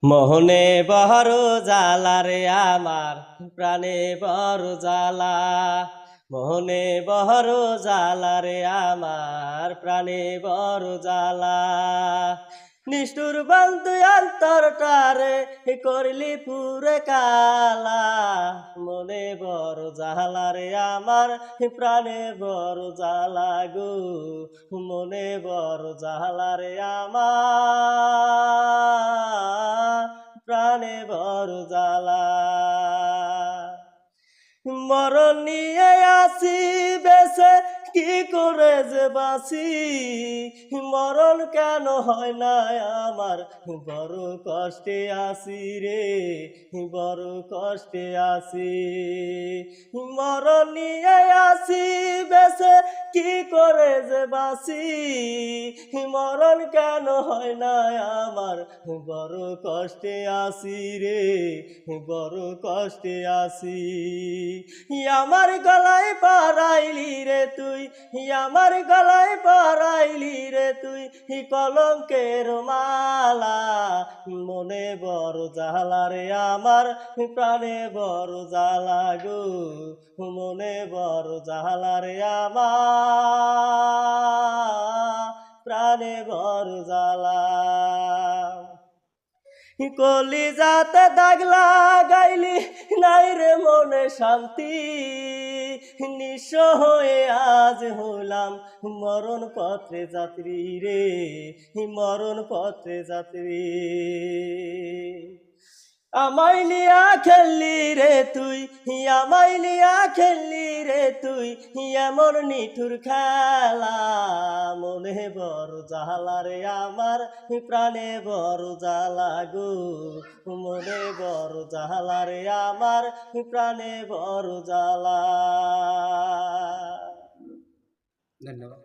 মোহনে বড় জ্বালা রে আমার প্রাণে বড় জ্বালা। মোহনে বড় জ্বালা রে আমার প্রাণে বড় জ্বালা। নিষ্ঠুর বন্ধু অন্তরটারে করলি পুরে কালা। মনে বড় জ্বালা রে আমার প্রাণে বড় জ্বালা গো। মনে বড় জ্বালা রে আমার প্রাণে বড় জ্বালা। মরণ নিয়ে আসি বেছে কি করে যে বাঁচি। মরণ কেন হয় না আমার বড় কষ্টে আছি রে, বড় কষ্টে আছি। মরণ নিয়ে আসি বেছে কি করে যে বাঁচি। মরণ কেন হয় না আমার বড় কষ্টে আছি রে, বড় কষ্টে আছি। আমার গলায় পরাইলি রে তুই, আমার গলায় পরাইলি রে তুই কলঙ্কের মালা। মনে বড় জ্বালা রে আমার প্রাণে বড় জ্বালা গো। মনে বড় জ্বালা রে আমার প্রাণে বড় জ্বালা। কলিজাতে দাগ লাগাইলি নাই রে মনে শান্তি। নিঃস্ব হয়ে আজ হলাম মরণ পত্রে যাত্রী রে, মরণ পত্রে যাত্রী। আমায় লিয়া খেললি রে তুই, আমায় লিয়া খেললি রে তুই এমন নিঠুর খেলা। মনে বড় জ্বালা রে আমার প্রাণে বড় জ্বালা গো। মনে বড় জ্বালা রে আমার প্রাণে বড় জ্বালা। ধন্যবাদ।